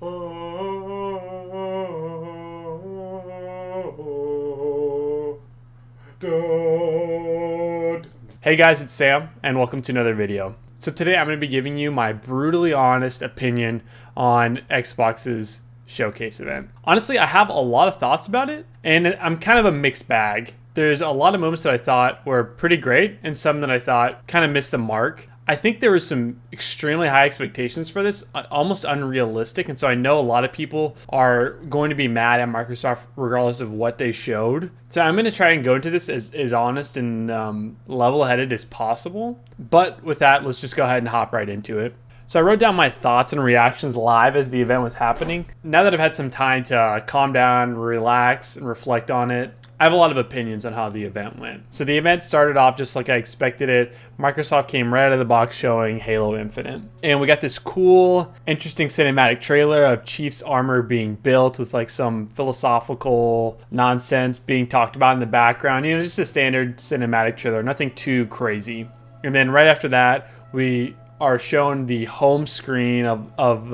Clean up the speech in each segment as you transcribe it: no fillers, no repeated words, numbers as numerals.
Hey guys, it's Sam, and welcome to another video. So today I'm going to be giving you my brutally honest opinion on Xbox's showcase event. Honestly, I have a lot of thoughts about it, and I'm kind of a mixed bag. There's a lot of moments that I thought were pretty great, and some that I thought kind of missed the mark. I think there was some extremely high expectations for this, almost unrealistic, and so I know a lot of people are going to be mad at Microsoft regardless of what they showed. So I'm going to try and go into this as honest and level-headed as possible. But with that, let's just go ahead and hop right into it. So I wrote down my thoughts and reactions live as the event was happening. Now that I've had some time to calm down, relax, and reflect on it, I have a lot of opinions on how the event went. So the event started off just like I expected it. Microsoft came right out of the box showing Halo Infinite. And we got this cool, interesting cinematic trailer of Chief's armor being built with like some philosophical nonsense being talked about in the background. You know, just a standard cinematic trailer, nothing too crazy. And then right after that, we are shown the home screen of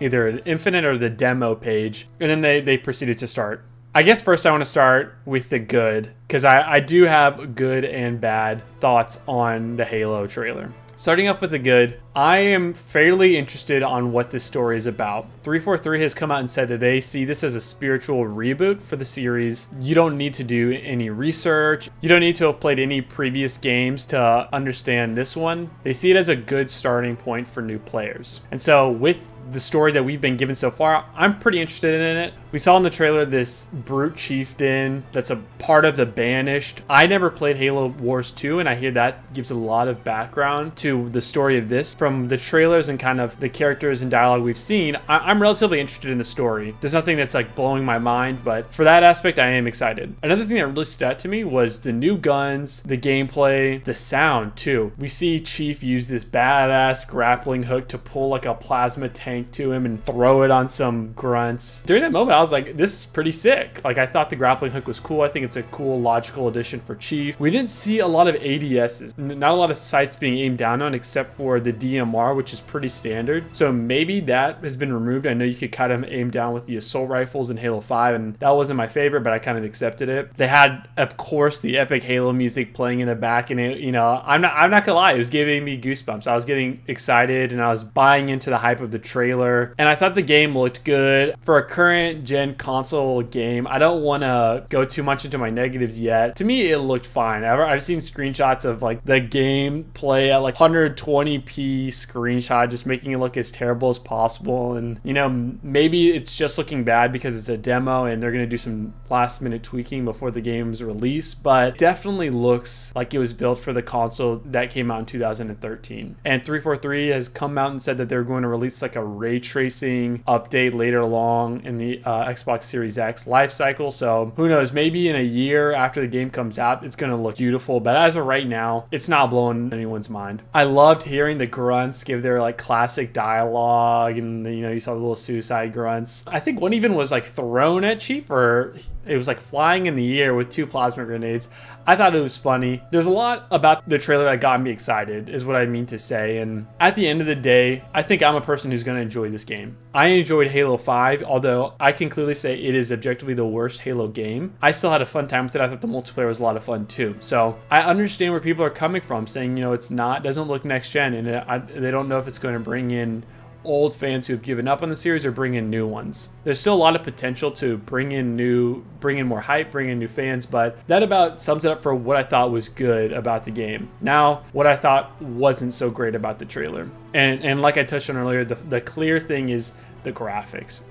either Infinite or the demo page. And then they proceeded to start. I guess first I want to start with the good, because I do have good and bad thoughts on the Halo trailer. Starting off with the good, I am fairly interested on what this story is about. 343 has come out and said that they see this as a spiritual reboot for the series. You don't need to do any research. You don't need to have played any previous games to understand this one. They see it as a good starting point for new players. And so with the story that we've been given so far, I'm pretty interested in it. We saw in the trailer this brute chieftain that's a part of the Banished. I never played Halo Wars 2, and I hear that gives a lot of background to the story of this. From the trailers and kind of the characters and dialogue we've seen, I'm relatively interested in the story. There's nothing that's like blowing my mind, but for that aspect, I am excited. Another thing that really stood out to me was the new guns, the gameplay, the sound too. We see Chief use this badass grappling hook to pull like a plasma tank to him and throw it on some grunts. During that moment, I was like, this is pretty sick. Like, I thought the grappling hook was cool. I think it's a cool logical addition for Chief. We didn't see a lot of ADSs, not a lot of sights being aimed down on except for the DMR, which is pretty standard. So maybe that has been removed. I know you could kind of aim down with the assault rifles in Halo 5, and that wasn't my favorite, but I kind of accepted it. They had, of course, the epic Halo music playing in the back, and it, you know, I'm not gonna lie, it was giving me goosebumps. I was getting excited and I was buying into the hype of the trailer. And I thought the game looked good. For a current gen console game, I don't want to go too much into my negatives yet. To me, it looked fine. I've seen screenshots of like the gameplay at like 120p screenshot, just making it look as terrible as possible. And you know, maybe it's just looking bad because it's a demo and they're going to do some last minute tweaking before the game's release, but definitely looks like it was built for the console that came out in 2013. And 343 has come out and said that they're going to release like a ray tracing update later along in the Xbox Series X life cycle. So who knows, maybe in a year after the game comes out, it's going to look beautiful. But as of right now, it's not blowing anyone's mind. I loved hearing the grunts give their like classic dialogue, and you know, you saw the little suicide grunts. I think one even was like thrown at Chief, or it was like flying in the air with 2 plasma grenades. I thought it was funny. There's a lot about the trailer that got me excited, is what I mean to say. And at the end of the day, I think I'm a person who's going to enjoy this game. I enjoyed Halo 5, although I can clearly say it is objectively the worst Halo game. I still had a fun time with it. I thought the multiplayer was a lot of fun too. So I understand where people are coming from, saying, you know, doesn't look next gen, and they don't know if it's going to bring in old fans who have given up on the series or bring in new ones. There's still a lot of potential to bring in more hype, bring in new fans, but that about sums it up for what I thought was good about the game. Now, what I thought wasn't so great about the trailer. And like I touched on earlier, the clear thing is the graphics.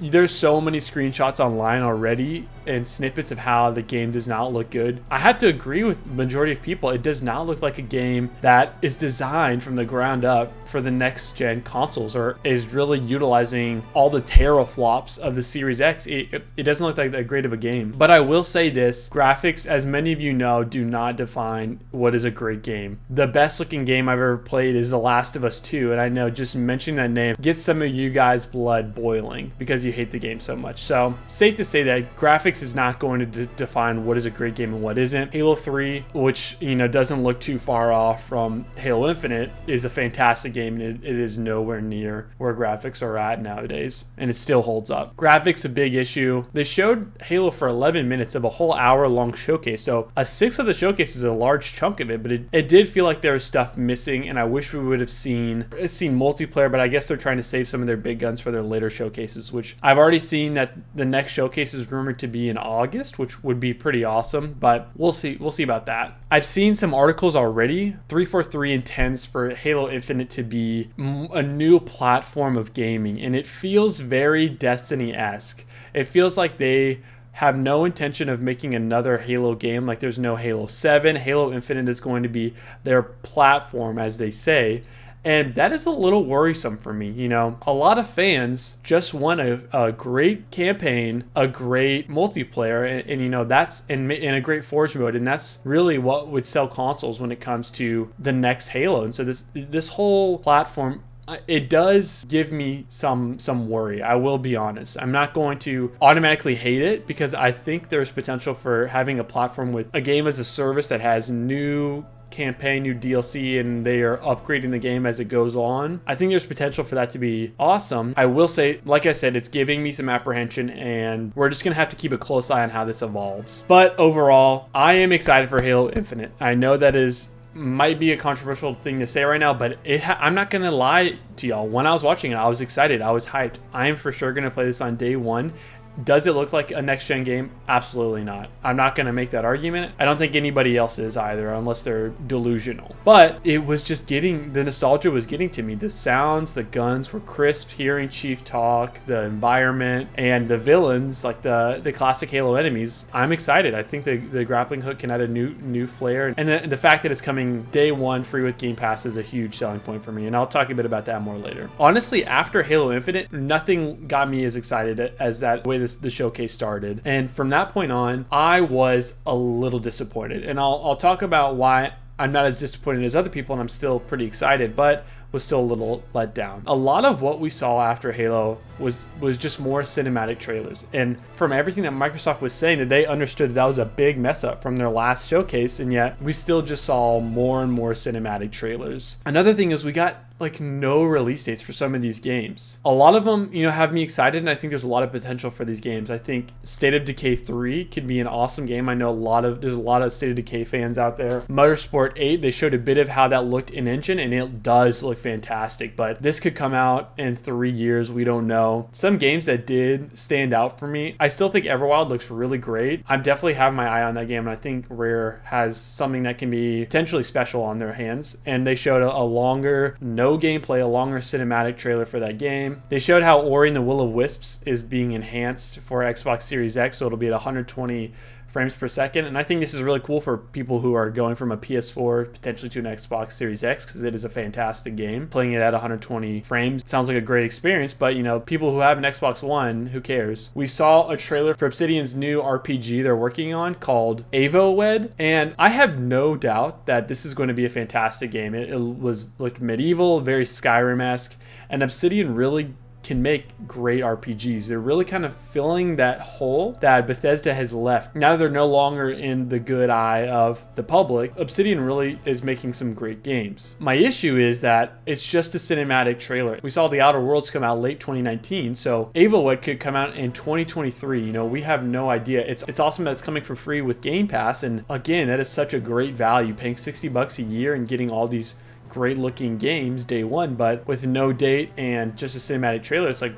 There's so many screenshots online already and snippets of how the game does not look good. I have to agree with the majority of people. It does not look like a game that is designed from the ground up for the next gen consoles, or is really utilizing all the teraflops of the Series X. It doesn't look like that great of a game. But I will say this, graphics, as many of you know, do not define what is a great game. The best looking game I've ever played is The Last of Us 2, and I know just mentioning that name gets some of you guys' blood boiling because you hate the game so much. So safe to say that graphics is not going to define what is a great game and what isn't. Halo 3, which doesn't look too far off from Halo Infinite, is a fantastic game, and it is nowhere near where graphics are at nowadays, and it still holds up. Graphics a big issue. They showed Halo for 11 minutes of a whole hour-long showcase, so a sixth of the showcase is a large chunk of it, but it did feel like there was stuff missing, and I wish we would have seen multiplayer, but I guess they're trying to save some of their big guns for their later showcases, which I've already seen that the next showcase is rumored to be in August, which would be pretty awesome, but we'll see about that. I've seen some articles already. 343 intends for Halo Infinite to be a new platform of gaming, and it feels very Destiny-esque. It feels like they have no intention of making another Halo game. Like, there's no Halo 7. Halo Infinite is going to be their platform, as they say. And that is a little worrisome for me. A lot of fans just want a great campaign, a great multiplayer, and that's in a great Forge mode. And that's really what would sell consoles when it comes to the next Halo. And so this whole platform, it does give me some worry. I will be honest. I'm not going to automatically hate it because I think there's potential for having a platform with a game as a service that has new campaign, new DLC, and they are upgrading the game as it goes on. I think there's potential for that to be awesome. I will say, like I said, it's giving me some apprehension, and we're just gonna have to keep a close eye on how this evolves. But overall, I am excited for Halo Infinite. I know that might be a controversial thing to say right now, but I'm not gonna lie to y'all. When I was watching it, I was excited. I was hyped. I am for sure gonna play this on day one. Does it look like a next-gen game? Absolutely not. I'm not going to make that argument. I don't think anybody else is either, unless they're delusional. But it was just the nostalgia was getting to me. The sounds, the guns were crisp, hearing Chief talk, the environment, and the villains, like the classic Halo enemies. I'm excited. I think the grappling hook can add a new flair. And the fact that it's coming day one free with Game Pass is a huge selling point for me. And I'll talk a bit about that more later. Honestly, after Halo Infinite, nothing got me as excited as that way the showcase started, and from that point on I was a little disappointed, and I'll talk about why I'm not as disappointed as other people, and I'm still pretty excited, but was still a little let down. A lot of what we saw after Halo was just more cinematic trailers, and from everything that Microsoft was saying, that they understood that was a big mess up from their last showcase, and yet we still just saw more and more cinematic trailers. Another thing is we got like no release dates for some of these games. A lot of them, have me excited, and I think there's a lot of potential for these games. I think State of Decay 3 could be an awesome game. I know there's a lot of State of Decay fans out there. Motorsport 8, they showed a bit of how that looked in engine, and it does look fantastic, but this could come out in 3 years. We don't know. Some games that did stand out for me, I still think Everwild looks really great. I'm definitely having my eye on that game, and I think Rare has something that can be potentially special on their hands, and they showed a longer, no gameplay, a longer cinematic trailer for that game. They showed how Ori and the Will of Wisps is being enhanced for Xbox Series X, so it'll be at 120 frames per second, and I think this is really cool for people who are going from a PS4 potentially to an Xbox Series X, because it is a fantastic game. Playing it at 120 frames sounds like a great experience, but people who have an Xbox One, who cares? We saw a trailer for Obsidian's new RPG they're working on called Avowed, and I have no doubt that this is going to be a fantastic game. It looked medieval, very Skyrim-esque, and Obsidian really can make great RPGs. They're really kind of filling that hole that Bethesda has left. Now that they're no longer in the good eye of the public, Obsidian really is making some great games. My issue is that it's just a cinematic trailer. We saw The Outer Worlds come out late 2019, so Avowed could come out in 2023. We have no idea. It's awesome that it's coming for free with Game Pass, and again, that is such a great value, paying $60 a year and getting all these great looking games day one, but with no date and just a cinematic trailer, it's like,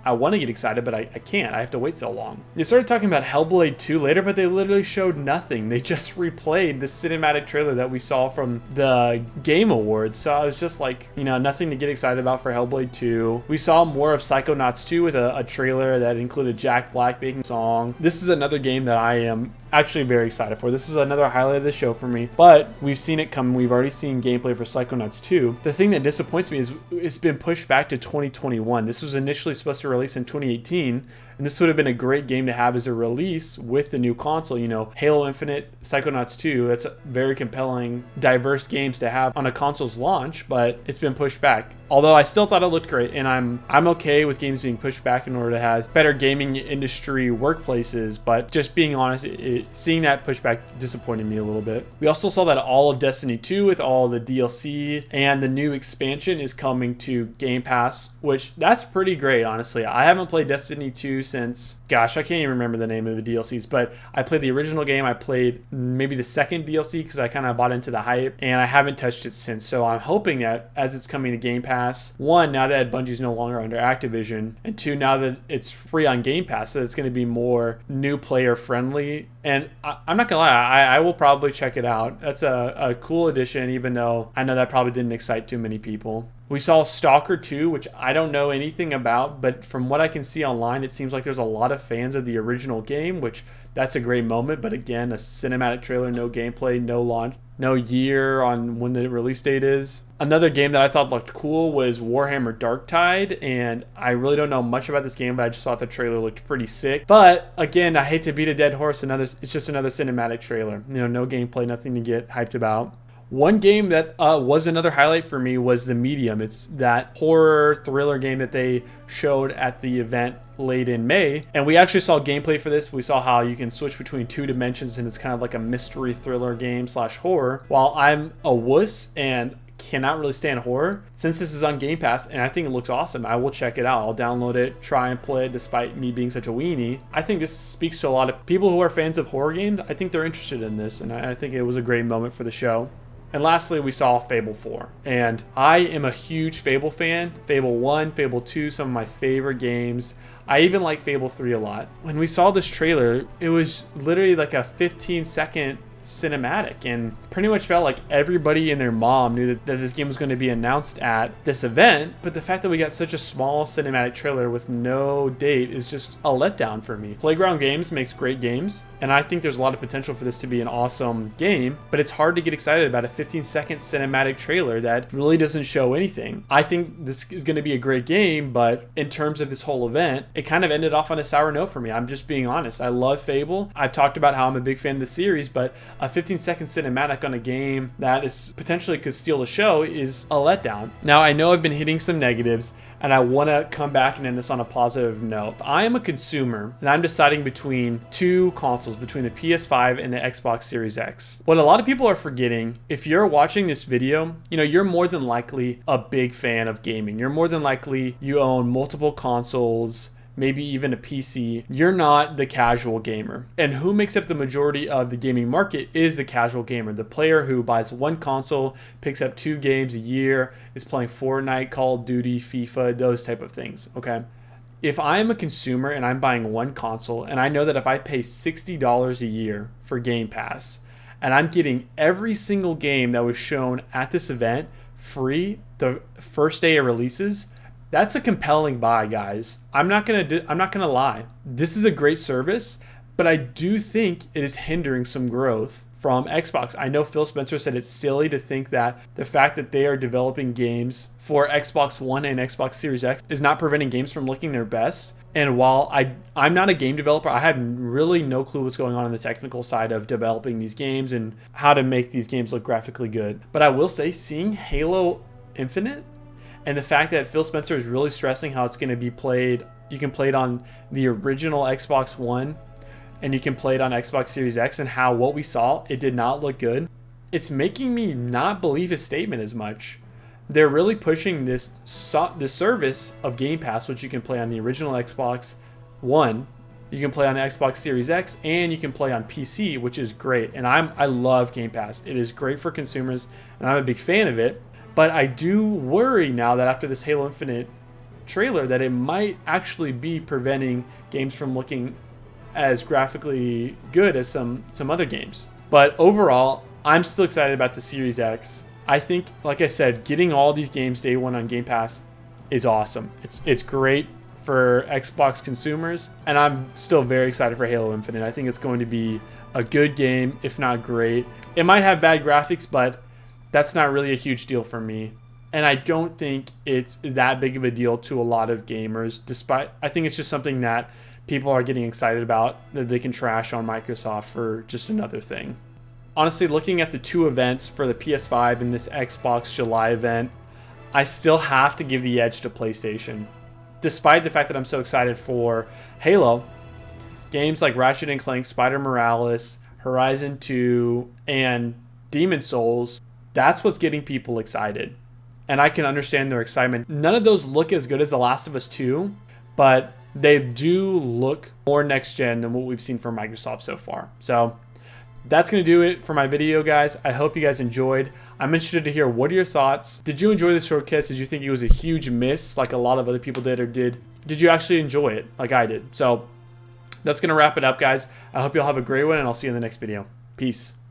I want to get excited, but I can't. I have to wait so long. They started talking about Hellblade 2 later, but they literally showed nothing. They just replayed the cinematic trailer that we saw from the Game Awards. So I was just like, nothing to get excited about for Hellblade 2. We saw more of Psychonauts 2 with a trailer that included Jack Black making a song. This is another game that I am actually very excited for. This is another highlight of the show for me, but we've seen it come. We've already seen gameplay for Psychonauts 2. The thing that disappoints me is it's been pushed back to 2021. This was initially supposed to release in 2018, and this would have been a great game to have as a release with the new console. You know, Halo Infinite, Psychonauts 2, that's a very compelling, diverse games to have on a console's launch, but it's been pushed back. Although I still thought it looked great, and I'm okay with games being pushed back in order to have better gaming industry workplaces, but just being honest, seeing that pushback disappointed me a little bit. We also saw that all of Destiny 2 with all the DLC and the new expansion is coming to Game Pass, which that's pretty great, honestly. I haven't played Destiny 2 since, gosh, I can't even remember the name of the DLCs, but I played the original game. I played maybe the second DLC because I kind of bought into the hype, and I haven't touched it since. So I'm hoping that as it's coming to Game Pass, one, now that Bungie's no longer under Activision, and two, now that it's free on Game Pass, that it's going to be more new player friendly. And I'm not gonna lie, I will probably check it out. That's a cool addition, even though I know that probably didn't excite too many people. We saw Stalker 2, which I don't know anything about, but from what I can see online, it seems like there's a lot of fans of the original game, which that's a great moment. But again, a cinematic trailer, no gameplay, no launch, no year on when the release date is. Another game that I thought looked cool was Warhammer Darktide, and I really don't know much about this game, but I just thought the trailer looked pretty sick. But again, I hate to beat a dead horse. It's just another cinematic trailer. You know, no gameplay, nothing to get hyped about. One game that was another highlight for me was The Medium. It's that horror thriller game that they showed at the event late in May. And we actually saw gameplay for this. We saw how you can switch between two dimensions, and it's kind of like a mystery thriller game / horror. While I'm a wuss and cannot really stand horror, since this is on Game Pass and I think it looks awesome, I will check it out. I'll download it, try and play it despite me being such a weenie. I think this speaks to a lot of people who are fans of horror games. I think they're interested in this, and I think it was a great moment for the show. And lastly, we saw Fable 4. And I am a huge Fable fan. Fable 1, Fable 2, some of my favorite games. I even like Fable 3 a lot. When we saw this trailer, it was literally like a 15-second cinematic, and pretty much felt like everybody and their mom knew that this game was going to be announced at this event. But the fact that we got such a small cinematic trailer with no date is just a letdown for me. Playground Games makes great games, and I think there's a lot of potential for this to be an awesome game, but it's hard to get excited about a 15-second cinematic trailer that really doesn't show anything. I think this is going to be a great game, but in terms of this whole event, it kind of ended off on a sour note for me. I'm just being honest. I love Fable. I've talked about how I'm a big fan of the series, but a 15-second cinematic on a game that is potentially could steal the show is a letdown. Now, I know I've been hitting some negatives, and I want to come back and end this on a positive note. If I am a consumer and I'm deciding between two consoles, between the PS5 and the Xbox Series X, what a lot of people are forgetting, if you're watching this video, you know, you're more than likely a big fan of gaming. You're more than likely you own multiple consoles, maybe even a PC. You're not the casual gamer. And who makes up the majority of the gaming market is the casual gamer, the player who buys one console, picks up 2 games a year, is playing Fortnite, Call of Duty, FIFA, those type of things, okay? If I'm a consumer and I'm buying one console, and I know that if I pay $60 a year for Game Pass, and I'm getting every single game that was shown at this event free the first day it releases, that's a compelling buy, guys. I'm not gonna lie. This is a great service, but I do think it is hindering some growth from Xbox. I know Phil Spencer said it's silly to think that the fact that they are developing games for Xbox One and Xbox Series X is not preventing games from looking their best. And while I'm not a game developer, I have really no clue what's going on the technical side of developing these games and how to make these games look graphically good. But I will say, seeing Halo Infinite, and the fact that Phil Spencer is really stressing how it's going to be played, you can play it on the original Xbox One and you can play it on Xbox Series X, and how what we saw, it did not look good. It's making me not believe his statement as much. They're really pushing this service of Game Pass, which you can play on the original Xbox One, you can play on the Xbox Series X, and you can play on PC, which is great. And I love Game Pass. It is great for consumers, and I'm a big fan of it. But I do worry now that after this Halo Infinite trailer that it might actually be preventing games from looking as graphically good as some other games. But overall, I'm still excited about the Series X. I think, like I said, getting all these games day one on Game Pass is awesome. It's great for Xbox consumers, and I'm still very excited for Halo Infinite. I think it's going to be a good game, if not great. It might have bad graphics, but that's not really a huge deal for me. And I don't think it's that big of a deal to a lot of gamers, despite I think it's just something that people are getting excited about, that they can trash on Microsoft for just another thing. Honestly, looking at the two events for the PS5 and this Xbox July event, I still have to give the edge to PlayStation. Despite the fact that I'm so excited for Halo, games like Ratchet & Clank, Spider Morales, Horizon 2, and Demon's Souls, that's what's getting people excited. And I can understand their excitement. None of those look as good as The Last of Us 2, but they do look more next gen than what we've seen from Microsoft so far. So that's going to do it for my video, guys. I hope you guys enjoyed. I'm interested to hear, what are your thoughts? Did you enjoy the showcase? Did you think it was a huge miss like a lot of other people did, or did you actually enjoy it like I did? So that's going to wrap it up, guys. I hope you all have a great one, and I'll see you in the next video. Peace.